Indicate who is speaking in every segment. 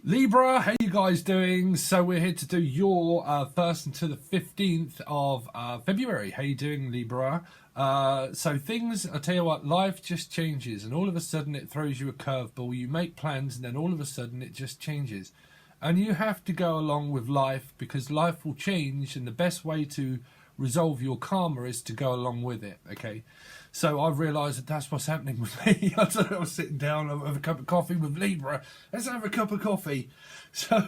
Speaker 1: Libra, how you guys doing? So we're here to do your 1st until the 15th of February. How you doing, Libra? So things, I tell you what, life just changes and all of a sudden it throws you a curveball. You make plans and then all of a sudden it just changes. And you have to go along with life because life will change, and the best way to resolve your karma is to go along with it, okay? So I've realised that that's what's happening with me. I don't know, I was sitting down, I'll have a cup of coffee with Libra. Let's have a cup of coffee. So,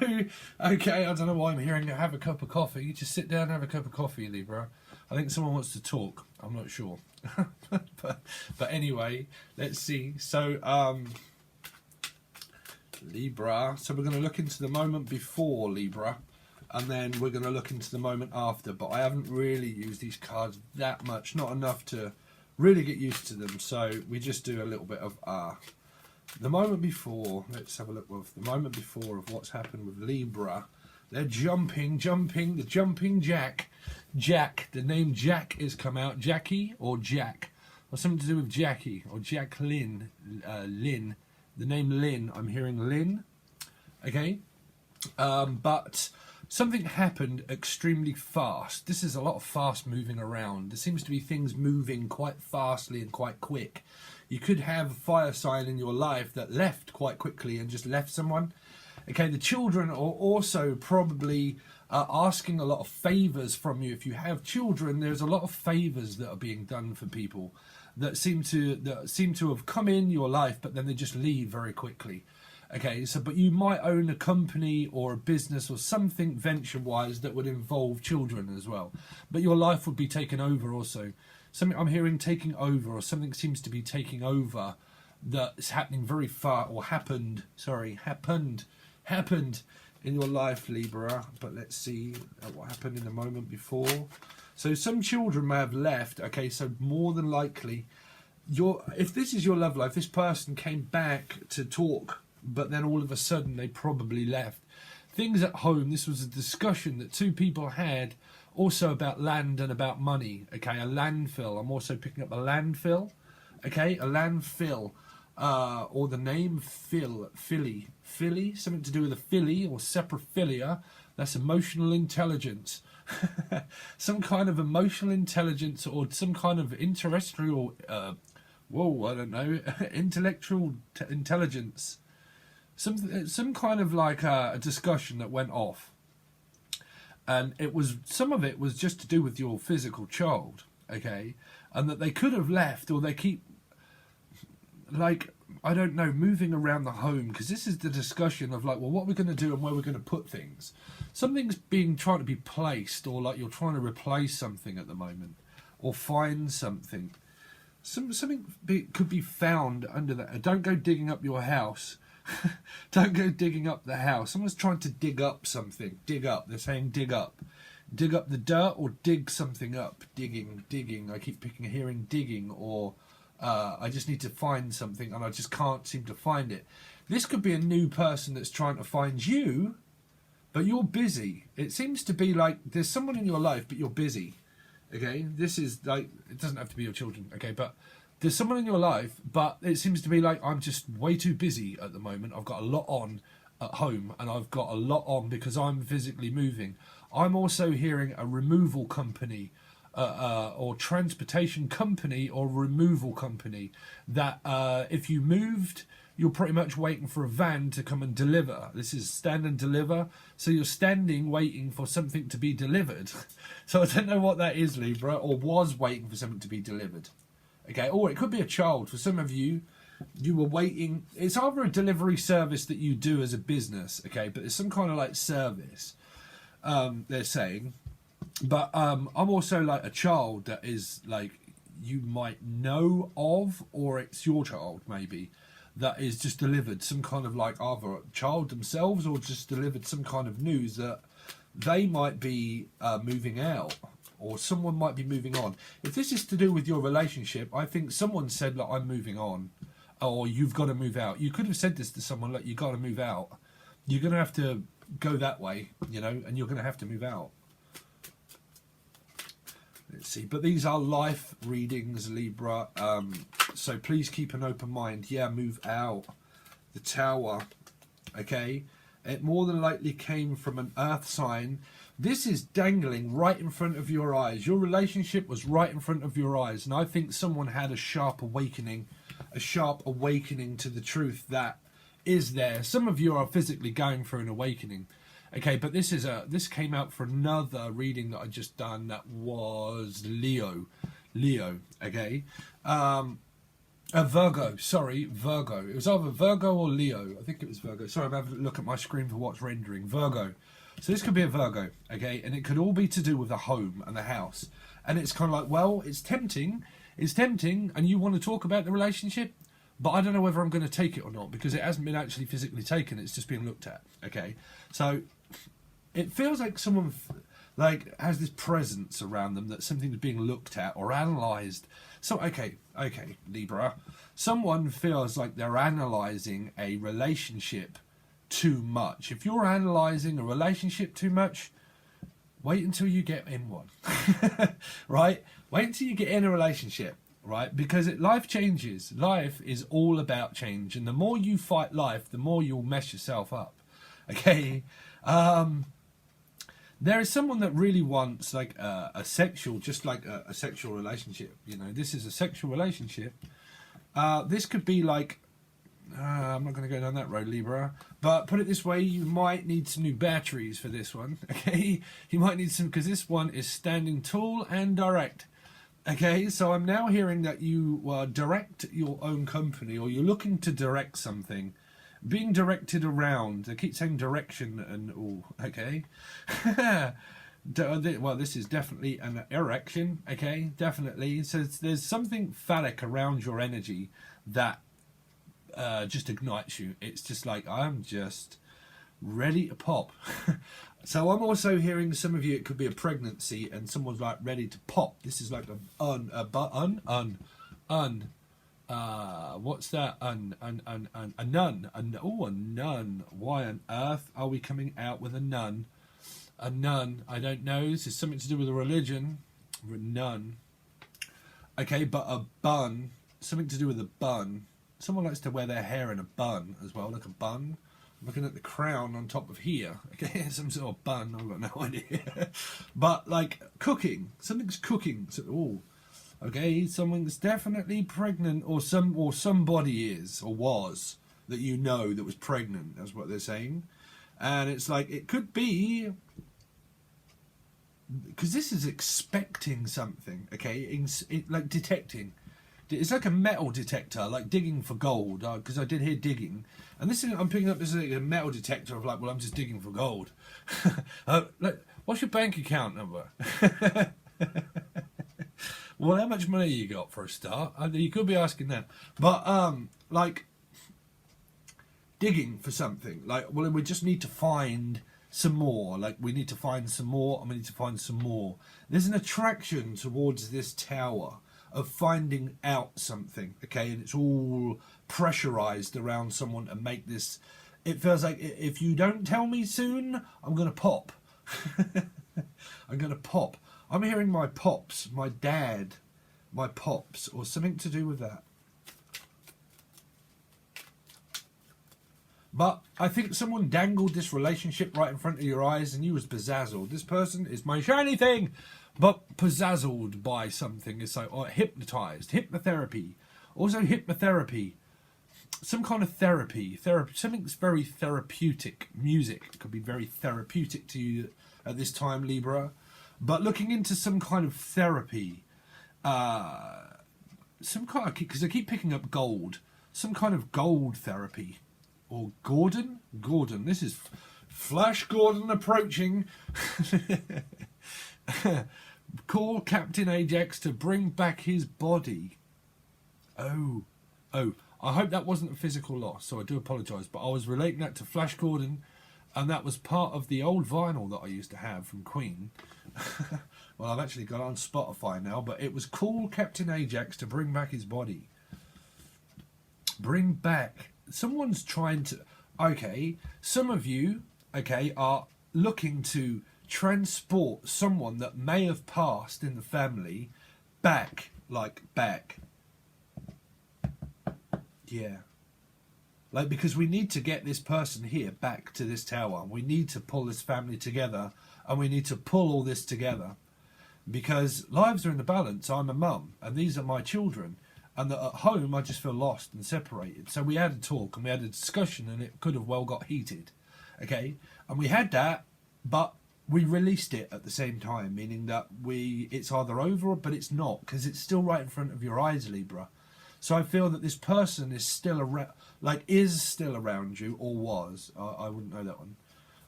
Speaker 1: okay, I don't know why I'm hearing have a cup of coffee. You just sit down and have a cup of coffee, Libra. I think someone wants to talk. I'm not sure. but anyway, let's see. So, Libra. So we're going to look into the moment before, Libra. And then we're going to look into the moment after. But I haven't really used these cards that much. Not enough to really get used to them. So we just do a little bit of the moment before. Let's have a look with the moment before of what's happened with Libra. They're jumping, the jumping jack. Jack, the name Jack is come out. Jackie or Jack. Or something to do with Jackie or Jacqueline. Lynn. The name Lynn. I'm hearing Lynn. Okay. But something happened extremely fast. This is a lot of fast moving around. There seems to be things moving quite fastly and quite quick. You could have a fire sign in your life that left quite quickly and just left someone. Okay, the children are also probably asking a lot of favours from you. If you have children, there's a lot of favours that are being done for people that seem to have come in your life, but then they just leave very quickly. Okay, so but you might own a company or a business or something venture-wise that would involve children as well. But your life would be taken over also. Something I'm hearing taking over, or something seems to be taking over that's happening very far, or happened in your life, Libra. But let's see what happened in the moment before. So some children may have left. Okay, so more than likely, if this is your love life, this person came back to talk, but then all of a sudden they probably left. Things at home, this was a discussion that two people had also about land and about money. Okay, a landfill. I'm also picking up a landfill. Okay, a landfill. Or the name Philly, something to do with a Philly or seprophilia. That's emotional intelligence. Some kind of emotional intelligence or some kind of terrestrial, I don't know, intellectual intelligence. Some kind of like a discussion that went off, and some of it was just to do with your physical child, okay, and that they could have left, or they keep, like, I don't know, moving around the home, because this is the discussion of like, well, what we're going to do and where we're going to put things. Something's trying to be placed, or like you're trying to replace something at the moment, or find something. Something could be found under that. Don't go digging up your house. Don't go digging up the house. Someone's trying to dig up something. Dig up. They're saying dig up. Dig up the dirt or dig something up. Digging. I keep hearing digging, or I just need to find something and I just can't seem to find it. This could be a new person that's trying to find you, but you're busy. It seems to be like there's someone in your life, but you're busy. Okay? This is like, it doesn't have to be your children. Okay? But there's someone in your life, but it seems to be like I'm just way too busy at the moment. I've got a lot on at home, and I've got a lot on because I'm physically moving. I'm also hearing a removal company, or transportation company, or removal company that if you moved, you're pretty much waiting for a van to come and deliver. This is stand and deliver. So you're standing waiting for something to be delivered. So I don't know what that is, Libra, or was waiting for something to be delivered. Okay, or it could be a child. For some of you, you were waiting. It's either a delivery service that you do as a business, okay, but it's some kind of like service, they're saying. But I'm also like a child that is like you might know of, or it's your child maybe, that is just delivered some kind of like either a child themselves or just delivered some kind of news that they might be moving out. Or someone might be moving on. If this is to do with your relationship, I think someone said, look, I'm moving on. Or you've got to move out. You could have said this to someone, look, you've got to move out. You're going to have to go that way, you know, and you're going to have to move out. Let's see. But these are life readings, Libra. So please keep an open mind. Yeah, move out. The Tower. Okay. It more than likely came from an earth sign. This is dangling right in front of your eyes. Your relationship was right in front of your eyes. And I think someone had a sharp awakening to the truth that is there. Some of you are physically going through an awakening. Okay, but this came out for another reading that I just done that was Leo, okay? Virgo, sorry, Virgo. It was either Virgo or Leo. I think it was Virgo. Sorry, I'm having a look at my screen for what's rendering. Virgo. So this could be a Virgo, okay? And it could all be to do with the home and the house. And it's kind of like, well, it's tempting, and you want to talk about the relationship, but I don't know whether I'm going to take it or not because it hasn't been actually physically taken. It's just being looked at, okay? So it feels like someone has this presence around them that something's being looked at or analysed. So, okay, Libra. Someone feels like they're analysing a relationship too much. If you're analysing a relationship too much, wait until you get in one, right? Wait until you get in a relationship, right? Because life changes. Life is all about change. And the more you fight life, the more you'll mess yourself up, okay? There is someone that really wants like a sexual relationship. You know, this is a sexual relationship. This could be like, I'm not going to go down that road, Libra. But put it this way, you might need some new batteries for this one. Okay, you might need some because this one is standing tall and direct. Okay, so I'm now hearing that you direct your own company or you're looking to direct something. Being directed around. I keep saying direction and all. Okay. Well, this is definitely an erection. Okay, definitely. So there's something phallic around your energy that just ignites you. It's just like, I'm just ready to pop. So I'm also hearing some of you, it could be a pregnancy and someone's like ready to pop. This is like what's that? A nun. A nun. Why on earth are we coming out with a nun? A nun. I don't know. This is something to do with a religion. A nun. Okay, but a bun. Something to do with a bun. Someone likes to wear their hair in a bun as well, like a bun. I'm looking at the crown on top of here. Okay, some sort of bun. I've got no idea. But like cooking. Something's cooking. So, okay, someone's definitely pregnant, or somebody is or was that you know that was pregnant. That's what they're saying, and it's like it could be because this is expecting something. Okay, like detecting. It's like a metal detector, like digging for gold. Because I did hear digging, and this is I'm picking up this like a metal detector of like, well, I'm just digging for gold. Like, what's your bank account number? Well, how much money you got for a start? You could be asking that. But, like, digging for something. Like, well, we just need to find some more. Like, we need to find some more, and we need to find some more. There's an attraction towards this tower of finding out something, okay? And it's all pressurized around someone to make this... It feels like, if you don't tell me soon, I'm going to pop. I'm going to pop. I'm hearing my pops, my dad, my pops, or something to do with that. But I think someone dangled this relationship right in front of your eyes and you was bezazzled. This person is my shiny thing, but bezazzled by something. It's like, or hypnotized, hypnotherapy. Also hypnotherapy. Some kind of therapy. Something that's very therapeutic. Music could be very therapeutic to you at this time, Libra. But looking into some kind of therapy, some kind of, because I keep picking up gold, some kind of gold therapy, or Gordon. This is Flash Gordon approaching. Call Captain Ajax to bring back his body. Oh, I hope that wasn't a physical loss, so I do apologise, but I was relating that to Flash Gordon, and that was part of the old vinyl that I used to have from Queen. Well, I've actually got it on Spotify now, but it was Call Captain Ajax to bring back his body. Bring back. Someone's trying to... Okay, some of you, okay, are looking to transport someone that may have passed in the family back, like back. Yeah. Like, because we need to get this person here back to this tower. We need to pull this family together, and we need to pull all this together. Because lives are in the balance. I'm a mum, and these are my children. And at home, I just feel lost and separated. So we had a talk, and we had a discussion, and it could have well got heated. Okay? And we had that, but we released it at the same time, meaning that it's either over, but it's not, because it's still right in front of your eyes, Libra. So I feel that this person is still around, like is still around you, or was. I wouldn't know that one,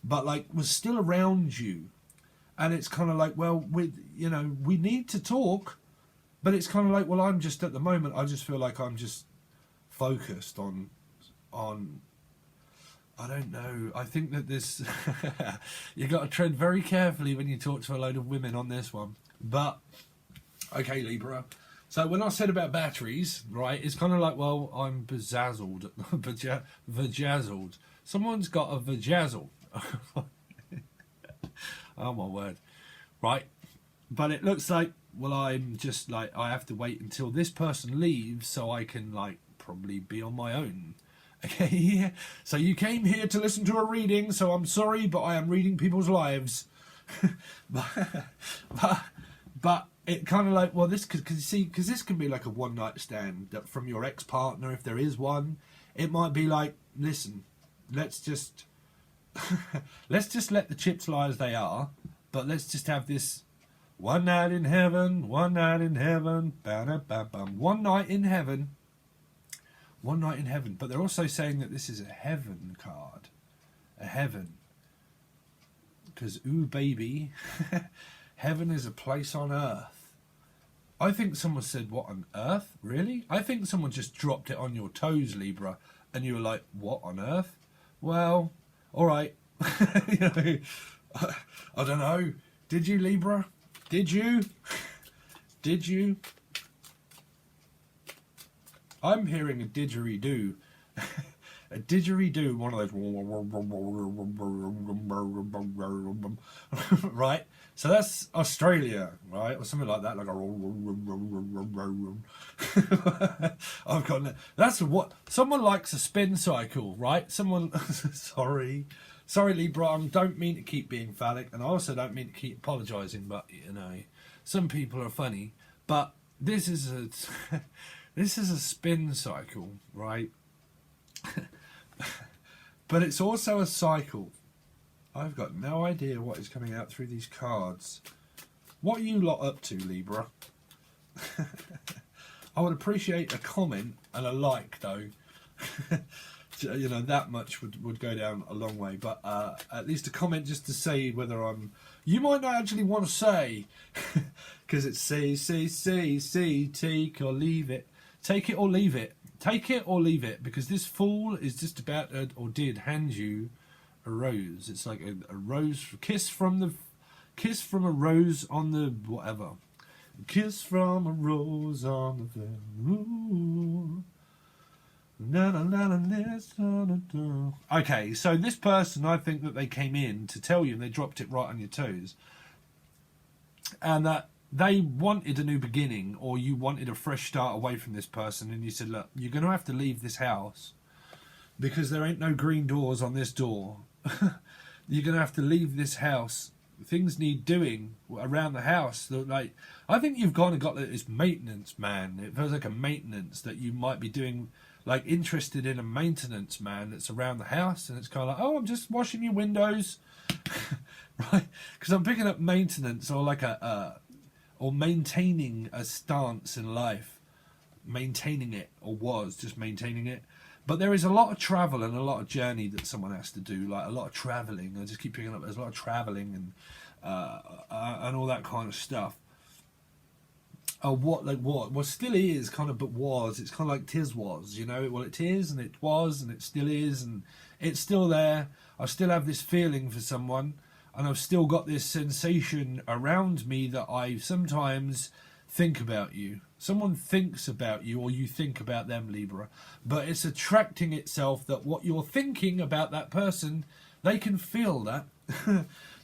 Speaker 1: but like was still around you, and it's kind of like, well, we need to talk, but it's kind of like, well, I'm just at the moment, I just feel like I'm just focused on. I don't know. I think that this you got to tread very carefully when you talk to a load of women on this one. But okay, Libra. So when I said about batteries, right, it's kind of like, well, I'm bezazzled, vajazzled. Someone's got a vajazzle. Oh my word, right? But it looks like, well, I'm just like, I have to wait until this person leaves so I can like probably be on my own. Okay, so you came here to listen to a reading, so I'm sorry, but I am reading people's lives. but it kind of like, well, this because this can be like a one night stand that from your ex-partner, if there is one. It might be like, listen, let's just let the chips lie as they are, but let's just have this one night in heaven, one night in heaven, one night in heaven. One night in heaven. But they're also saying that this is a heaven card. A heaven. Because, ooh, baby, heaven is a place on earth. I think someone said, what, on earth? Really? I think someone just dropped it on your toes, Libra, and you were like, what, on earth? Well, all right. I don't know. Did you, Libra? Did you? Did you? I'm hearing a didgeridoo. A didgeridoo, one of those. Right? So that's Australia, right? Or something like that. Like a. I've got. That's what. Someone likes a spin cycle, right? Someone. Sorry, Libra. I don't mean to keep being phallic, and I also don't mean to keep apologising, but, some people are funny. But this is a. This is a spin cycle, right? But it's also a cycle. I've got no idea what is coming out through these cards. What are you lot up to, Libra? I would appreciate a comment and a like, though. That much would go down a long way. But at least a comment just to say whether I'm... You might not actually want to say, because it's say, take or leave it. Take it or leave it. Take it or leave it, because this fool is just about to, or did hand you a rose. It's like a rose, kiss from a rose on the whatever. Kiss from a rose on the ooh. Okay, so this person, I think that they came in to tell you, and they dropped it right on your toes, and that they wanted a new beginning, or you wanted a fresh start away from this person, and you said, look, you're going to have to leave this house because there ain't no green doors on this door. You're going to have to leave this house. Things need doing around the house. Like, I think you've kind of got this maintenance man. It feels like a maintenance that you might be doing, like interested in a maintenance man that's around the house, and it's kind of like, oh, I'm just washing your windows. Right? Because I'm picking up maintenance, or like or maintaining a stance in life, maintaining it, or was just maintaining it. But there is a lot of travel and a lot of journey that someone has to do, like a lot of travelling. I just keep picking up, there's a lot of travelling and all that kind of stuff. Well, still is kind of, but was. It's kind of like tis was, Well, it is, and it was, and it still is, and it's still there. I still have this feeling for someone. And I've still got this sensation around me that I sometimes think about you. Someone thinks about you, or you think about them, Libra. But it's attracting itself that what you're thinking about that person, they can feel that.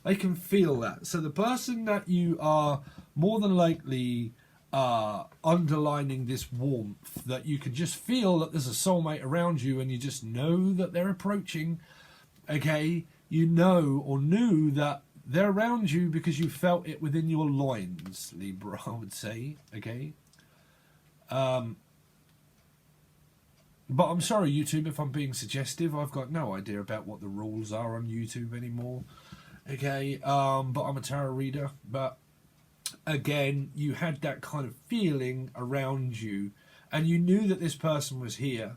Speaker 1: They can feel that. So the person that you are more than likely underlining this warmth that you can just feel that there's a soulmate around you, and you just know that they're approaching. Okay, you know or knew that they're around you because you felt it within your loins, Libra, I would say. Okay. But I'm sorry, YouTube, if I'm being suggestive. I've got no idea about what the rules are on YouTube anymore. Okay, but I'm a tarot reader. But again, you had that kind of feeling around you, and you knew that this person was here.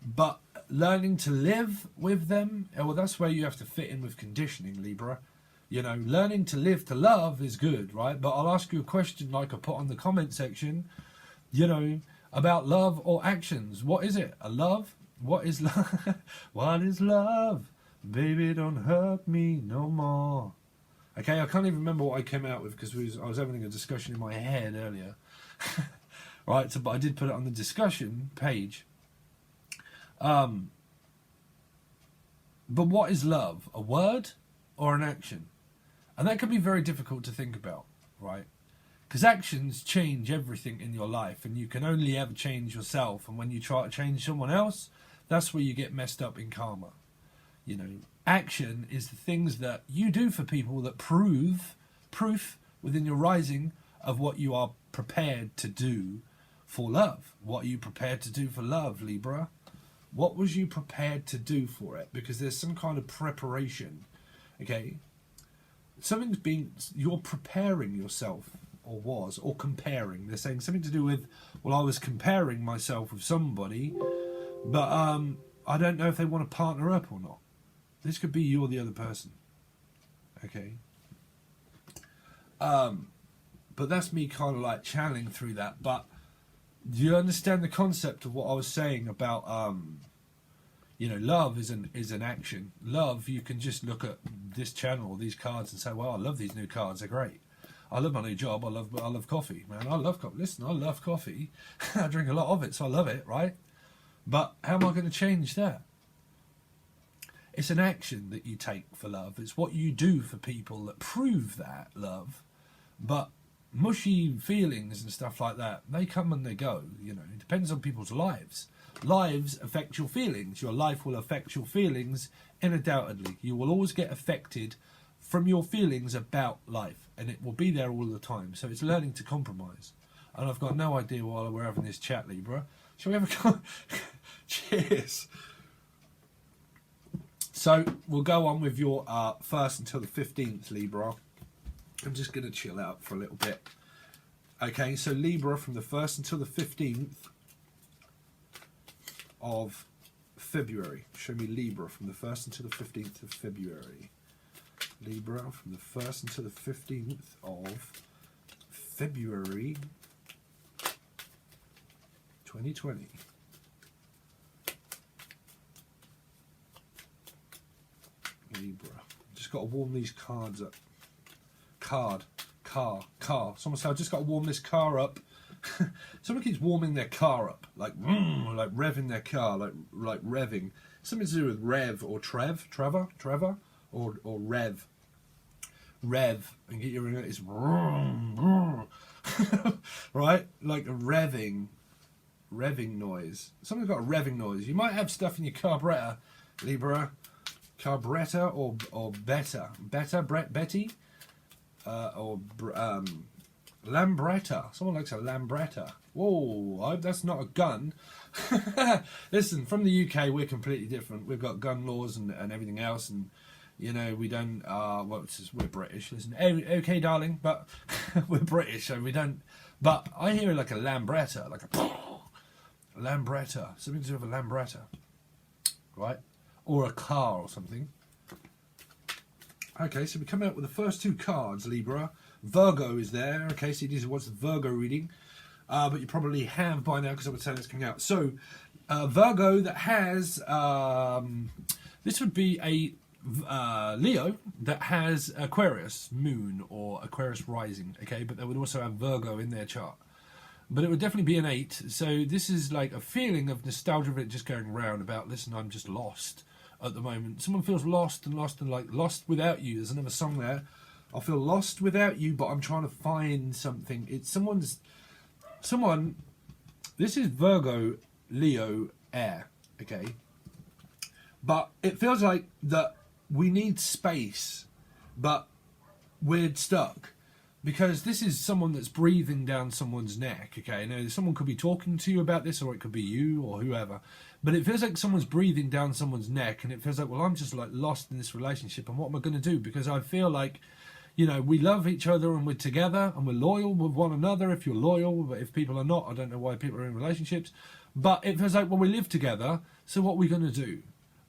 Speaker 1: But learning to live with them, well, that's where you have to fit in with conditioning, Libra. You know, learning to live to love is good, right? But I'll ask you a question like I put on the comment section, you know, about love or actions. What is it? A love? What is love? What is love? Baby, don't hurt me no more. Okay, I can't even remember what I came out with because I was having a discussion in my head earlier. Right, so, but I did put it on the discussion page. But what is love? A word or an action? And that can be very difficult to think about, right? Because actions change everything in your life, and you can only ever change yourself. And when you try to change someone else, that's where you get messed up in karma. You know, action is the things that you do for people that proof within your rising of what you are prepared to do for love. What are you prepared to do for love, Libra? What was you prepared to do for it? Because there's some kind of preparation, okay? You're preparing yourself. Or was, or comparing. They're saying something to do with, well, I was comparing myself with somebody, but I don't know if they want to partner up or not. This could be you or the other person. Okay. But that's me kind of like channeling through that. But do you understand the concept of what I was saying about, you know, love is an action. Love, you can just look at this channel or these cards and say, well, I love these new cards. They're great. I love my new job. I love coffee, man. I love coffee. Listen, I love coffee. I drink a lot of it, so I love it, right? But how am I going to change that? It's an action that you take for love. It's what you do for people that prove that love. But mushy feelings and stuff like that, they come and they go. You know, it depends on people's lives. Lives affect your feelings. Your life will affect your feelings, undoubtedly. You will always get affected from your feelings about life, and it will be there all the time. So it's learning to compromise. And I've got no idea while we're having this chat, Libra. Shall we have a cheers? So we'll go on with your 1st until the 15th, Libra. I'm just going to chill out for a little bit. Okay, so Libra from the 1st until the 15th of February. Show me Libra from the 1st until the 15th of February. Libra from the 1st until the 15th of February 2020. Libra. Just got to warm these cards up. Car. Someone said, I just got to warm this car up. Someone keeps warming their car up, like revving their car, like revving. Something to do with rev or Trevor, or rev. Rev, and get your it's right, like a revving noise. Someone's got a revving noise. You might have stuff in your carburetor, Libra, carburetor or Betty, or Lambretta. Someone likes a Lambretta. Whoa, I hope that's not a gun. Listen, from the UK, we're completely different. We've got gun laws and everything else, and you know, we don't, well, we're British, listen, okay, darling, but we're British, so we don't, but I hear like a Lambretta, like a Lambretta, something to do with a Lambretta, right? Or a car or something. Okay, so we come out with the first two cards, Libra. Virgo is there. Okay, so this is what's the Virgo reading. But you probably have by now because I would say it's coming out. So, Virgo that has, this would be a Leo that has Aquarius moon or Aquarius rising, okay, but they would also have Virgo in their chart, but it would definitely be an 8. So this is like a feeling of nostalgia of it just going around about, listen, I'm just lost at the moment. Someone feels lost and like lost without you. There's another song there. I feel lost without you, but I'm trying to find something. It's someone's someone, this is Virgo, Leo, air, okay? But it feels like that we need space, but we're stuck. Because this is someone that's breathing down someone's neck, okay? Now, someone could be talking to you about this, or it could be you, or whoever. But it feels like someone's breathing down someone's neck, and it feels like, well, I'm just like lost in this relationship, and what am I going to do? Because I feel like, you know, we love each other, and we're together, and we're loyal with one another, if you're loyal. But if people are not, I don't know why people are in relationships. But it feels like, well, we live together, so what are we going to do?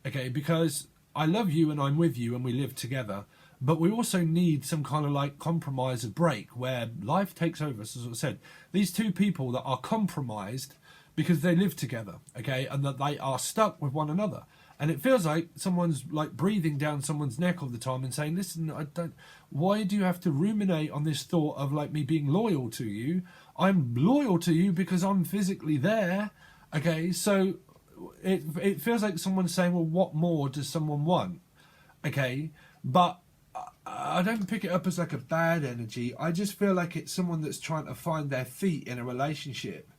Speaker 1: Okay, because I love you, and I'm with you, and we live together. But we also need some kind of like compromise or break where life takes over. So as I said, these two people that are compromised because they live together, okay, and that they are stuck with one another. And it feels like someone's like breathing down someone's neck all the time and saying, listen, why do you have to ruminate on this thought of like me being loyal to you? I'm loyal to you because I'm physically there, okay? So it feels like someone's saying, well, what more does someone want? Okay, but I don't pick it up as like a bad energy. I just feel like it's someone that's trying to find their feet in a relationship,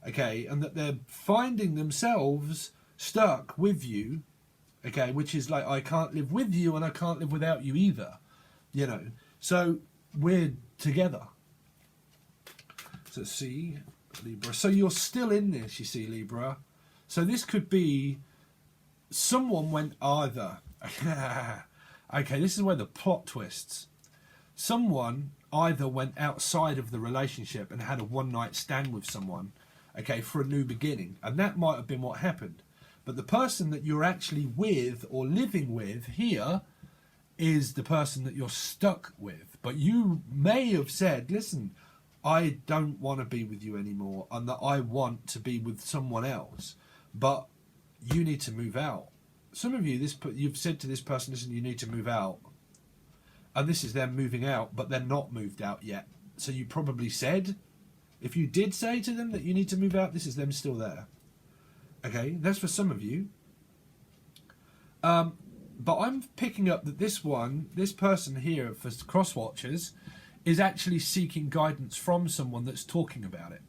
Speaker 1: okay, and that they're finding themselves stuck with you, okay, which is like, I can't live with you and I can't live without you either, you know. So we're together. So see, Libra. So you're still in this, you see, Libra. So this could be someone went either. Okay, this is where the plot twists. Someone either went outside of the relationship and had a one-night stand with someone, okay, for a new beginning. And that might have been what happened. But the person that you're actually with or living with here is the person that you're stuck with. But you may have said, listen, I don't want to be with you anymore and that I want to be with someone else. But you need to move out. Some of you, you've said to this person, listen, you need to move out. And this is them moving out, but they're not moved out yet. So you probably said, if you did say to them that you need to move out, this is them still there. Okay, that's for some of you. But I'm picking up that this person here for cross watchers is actually seeking guidance from someone that's talking about it.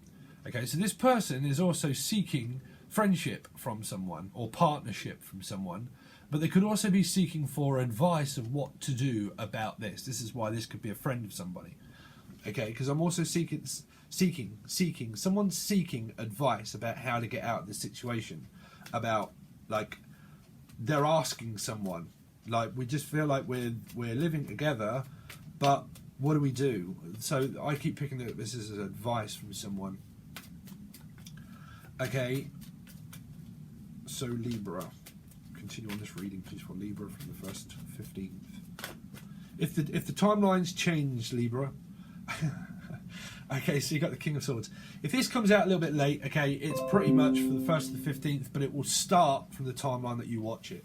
Speaker 1: Okay, so this person is also seeking friendship from someone or partnership from someone, but they could also be seeking for advice of what to do about this. This is why this could be a friend of somebody. Okay, because I'm also someone's seeking advice about how to get out of the situation, about like they're asking someone, like we just feel like we're living together, but what do we do? So I keep picking up this as advice from someone. Okay. So Libra, continue on this reading, please, for Libra from the 1st to the 15th. If the timelines change, Libra, okay, so you got the King of Swords. If this comes out a little bit late, okay, it's pretty much for the 1st to the 15th, but it will start from the timeline that you watch it,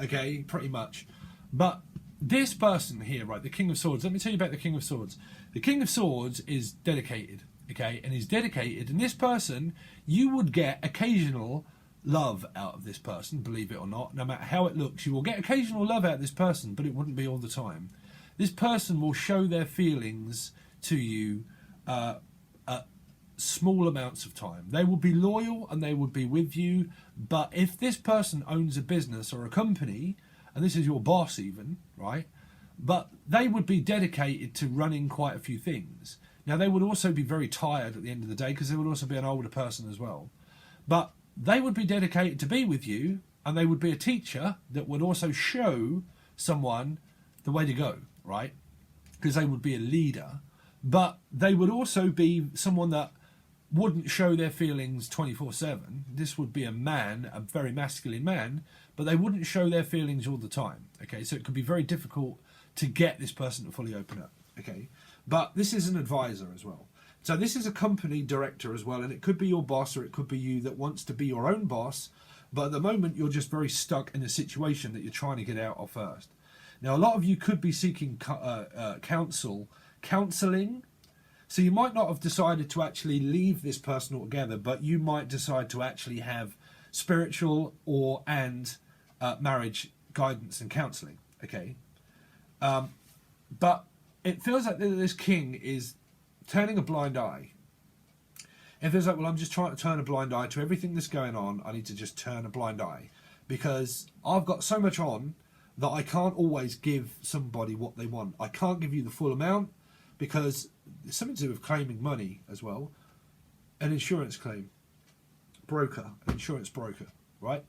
Speaker 1: okay, pretty much. But this person here, right, the King of Swords, let me tell you about the King of Swords. The King of Swords is dedicated, okay, and he's dedicated, and this person, you would get occasional love out of this person, believe it or not. No matter how it looks, you will get occasional love out of this person, but it wouldn't be all the time. This person will show their feelings to you at small amounts of time. They will be loyal and they would be with you, but if this person owns a business or a company, and this is your boss even, right, but they would be dedicated to running quite a few things. Now, they would also be very tired at the end of the day because they would also be an older person as well. But they would be dedicated to be with you, and they would be a teacher that would also show someone the way to go, right? Because they would be a leader. But they would also be someone that wouldn't show their feelings 24/7. This would be a man, a very masculine man, but they wouldn't show their feelings all the time. Okay, so it could be very difficult to get this person to fully open up. Okay, but this is an advisor as well. So this is a company director as well, and it could be your boss or it could be you that wants to be your own boss, but at the moment you're just very stuck in a situation that you're trying to get out of first. Now, a lot of you could be seeking counselling. So you might not have decided to actually leave this person altogether, but you might decide to actually have spiritual and marriage guidance and counselling. Okay, but it feels like this king is turning a blind eye. If it's like, well, I'm just trying to turn a blind eye to everything that's going on, I need to just turn a blind eye because I've got so much on that I can't always give somebody what they want. I can't give you the full amount because it's something to do with claiming money as well. An insurance claim. Broker, an insurance broker, right?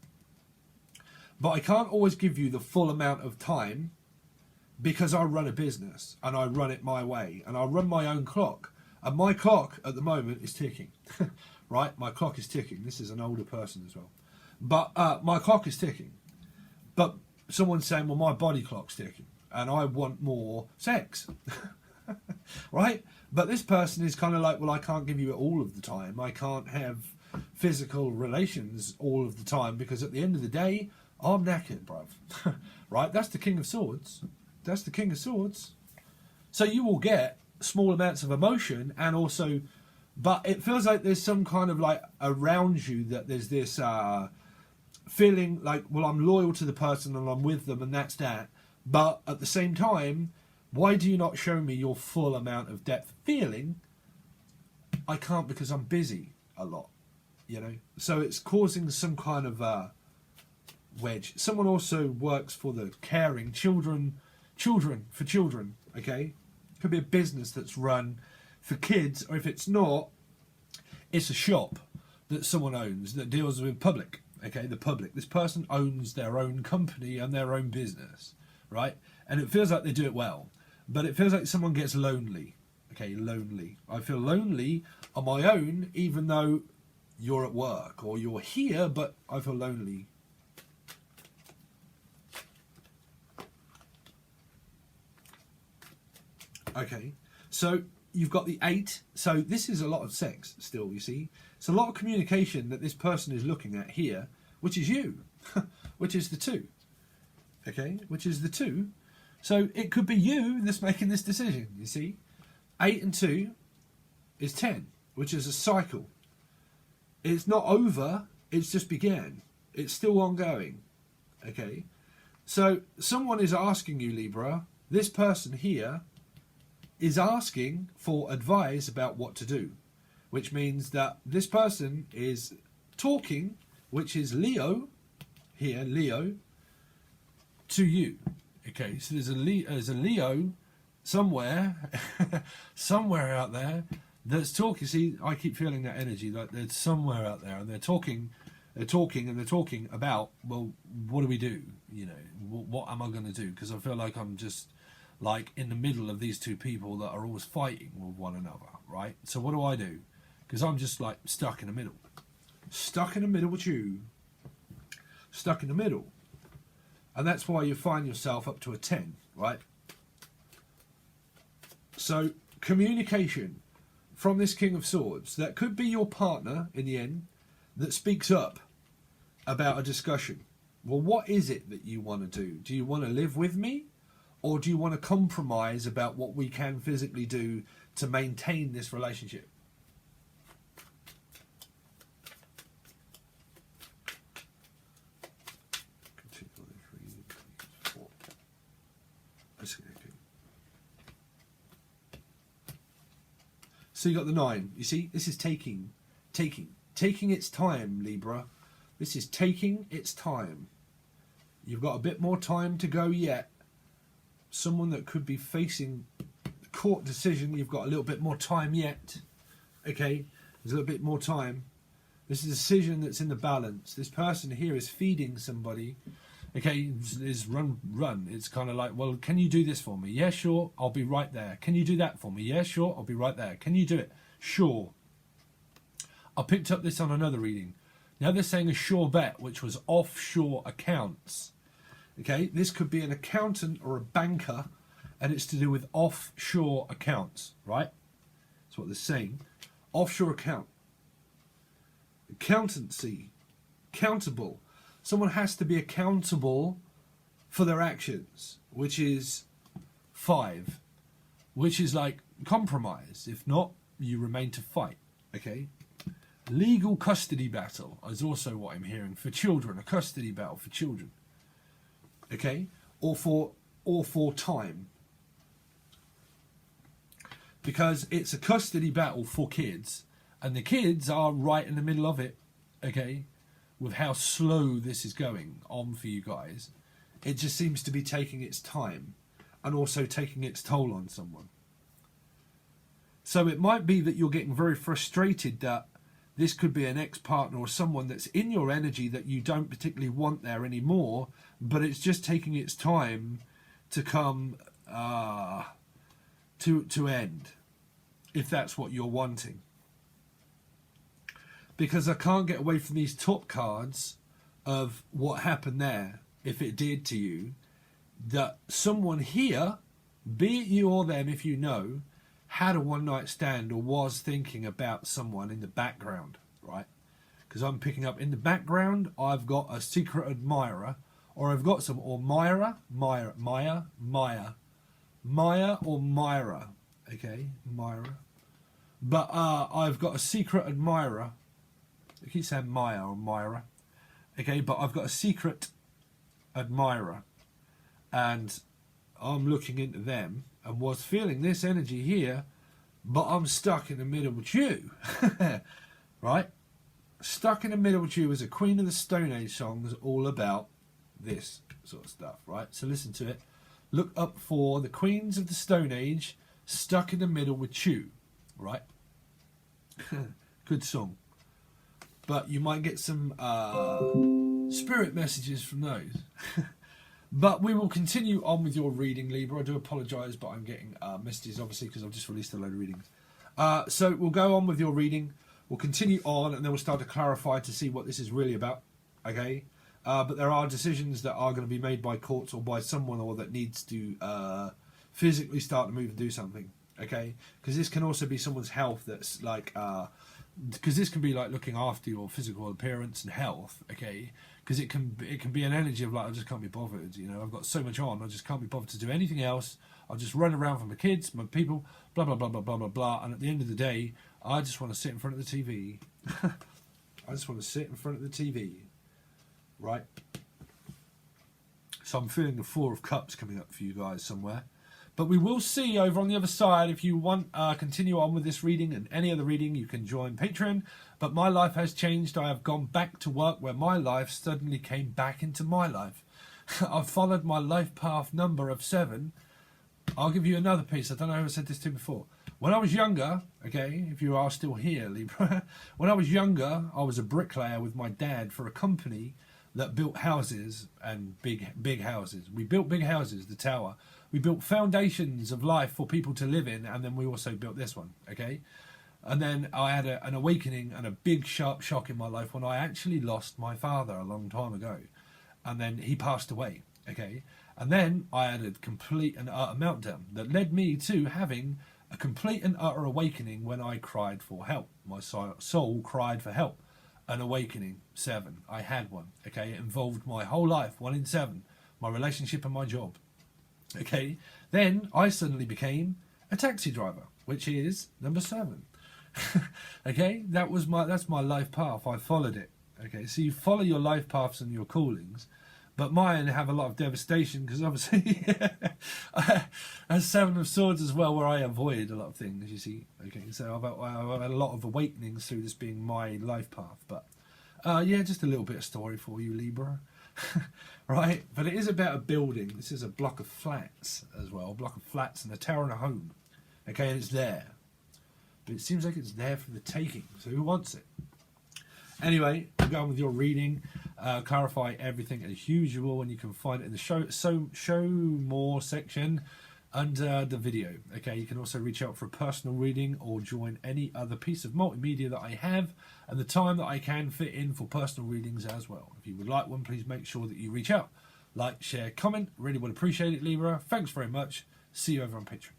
Speaker 1: But I can't always give you the full amount of time because I run a business and I run it my way and I run my own clock. And my clock at the moment is ticking, right? My clock is ticking. This is an older person as well. But my clock is ticking. But someone's saying, well, my body clock's ticking and I want more sex, right? But this person is kind of like, well, I can't give you it all of the time. I can't have physical relations all of the time because at the end of the day, I'm knackered, bruv. Right? That's the King of Swords. That's the King of Swords. So you will get small amounts of emotion and also, but it feels like there's some kind of like around you that there's this feeling like, well, I'm loyal to the person and I'm with them and that's that. But at the same time, why do you not show me your full amount of depth feeling? I can't because I'm busy a lot, you know? So it's causing some kind of wedge. Someone also works for the caring children for children, okay? Could be a business that's run for kids, or if it's not, it's a shop that someone owns that deals with public, okay? The public. This person owns their own company and their own business, right? And it feels like they do it well, but it feels like someone gets lonely, okay? Lonely. I feel lonely on my own, even though you're at work or you're here, but I feel lonely. Okay, so you've got the 8. So this is a lot of sex still, you see. It's a lot of communication that this person is looking at here, which is you, which is the 2. Okay, which is the 2. So it could be you that's making this decision, you see. 8 and 2 is 10, which is a cycle. It's not over, it's just began. It's still ongoing. Okay, so someone is asking you, Libra, this person here is asking for advice about what to do, which means that this person is talking, which is Leo, here, Leo, to you. Okay, so there's a Leo somewhere, somewhere out there that's talking. See, I keep feeling that energy, like there's somewhere out there, and they're talking about, well, what do we do? You know, what am I going to do? Because I feel like I'm just like in the middle of these two people that are always fighting with one another, right? So what do I do? Because I'm just like stuck in the middle. Stuck in the middle with you. Stuck in the middle. And that's why you find yourself up to a 10, right? So communication from this King of Swords, that could be your partner in the end, that speaks up about a discussion. Well, what is it that you want to do? Do you want to live with me? Or do you want to compromise about what we can physically do to maintain this relationship? So you got the 9. You see, this is taking its time, Libra. This is taking its time. You've got a bit more time to go yet. Someone that could be facing a court decision, you've got a little bit more time yet. Okay, there's a little bit more time. This is a decision that's in the balance. This person here is feeding somebody. Okay, is run. It's kind of like, well, can you do this for me? Yeah, sure, I'll be right there. Can you do that for me? Yeah, sure, I'll be right there. Can you do it? Sure. I picked up this on another reading. Now they're saying a sure bet, which was offshore accounts. Okay, this could be an accountant or a banker, and it's to do with offshore accounts, right? That's what they're saying. Offshore account. Accountancy. Accountable. Someone has to be accountable for their actions, which is 5, which is like compromise. If not, you remain to fight, okay? Legal custody battle is also what I'm hearing for children, a custody battle for children. Okay, or for time, because it's a custody battle for kids, And the kids are right in the middle of it, okay, with how slow this is going on for you guys. It just seems to be taking its time and also taking its toll on someone. So it might be that you're getting very frustrated that this could be an ex-partner or someone that's in your energy that you don't particularly want there anymore, but it's just taking its time to come to end, if that's what you're wanting. Because I can't get away from these top cards of what happened there, if it did to you, that someone here, be it you or them if you know, had a one-night stand or was thinking about someone in the background, right? Because I'm picking up in the background, I've got a secret admirer, or I've got some, or Maya or Myra, okay, Myra. But I've got a secret admirer. I keep saying Maya or Myra, okay, but I've got a secret admirer, and I'm looking into them and was feeling this energy here, but I'm stuck in the middle with you. Right? Stuck in the middle with you is a Queen of the Stone Age song all about this sort of stuff, right? So listen to it. Look up for the Queens of the Stone Age, Stuck in the Middle with You, right? Good song. But you might get some spirit messages from those. But we will continue on with your reading, Libra. I do apologise, but I'm getting messages, obviously, because I've just released a load of readings. So we'll go on with your reading. We'll continue on, and then we'll start to clarify to see what this is really about, okay? But there are decisions that are going to be made by courts or by someone or that needs to physically start to move and do something, okay? Because this can also be someone's health that's like... because this can be like looking after your physical appearance and health, okay? Because it can be an energy of like, I just can't be bothered, you know, I've got so much on, I just can't be bothered to do anything else. I'll just run around for my kids, my people, blah, blah, blah, blah, blah, blah, blah. And at the end of the day, I just want to sit in front of the TV. I just want to sit in front of the TV, right? So I'm feeling the Four of Cups coming up for you guys somewhere. But we will see over on the other side. If you want continue on with this reading and any other reading, you can join Patron. But my life has changed. I have gone back to work where my life suddenly came back into my life. I've followed my life path number of 7. I'll give you another piece. I don't know who I said this to before. When I was younger, okay, if you are still here, Libra, when I was younger, I was a bricklayer with my dad for a company that built houses and big houses. We built big houses, the tower. We built foundations of life for people to live in, and then we also built this one, okay? And then I had an awakening and a big sharp shock in my life when I actually lost my father a long time ago. And then he passed away, okay? And then I had a complete and utter meltdown that led me to having a complete and utter awakening when I cried for help. My soul cried for help. An awakening, 7. I had one, okay? It involved my whole life, 1 in 7. My relationship and my job. Okay, then I suddenly became a taxi driver, which is number 7. Okay, that's my life path. I followed it. Okay, so you follow your life paths and your callings, but mine have a lot of devastation because obviously as 7 of Swords as well, where I avoid a lot of things. You see, okay, so I've had a lot of awakenings through this being my life path. But yeah, just a little bit of story for you, Libra. Right, but it is about a building. This is a block of flats as well, a block of flats and a tower and a home. Okay, and it's there, but it seems like it's there for the taking. So who wants it? Anyway, we'll go on with your reading, clarify everything as usual, and you can find it in the show more section under the video. Okay, you can also reach out for a personal reading or join any other piece of multimedia that I have and the time that I can fit in for personal readings as well. If you would like one, please make sure that you reach out. Like, share, comment. Really would appreciate it, Libra. Thanks very much. See you over on Patreon.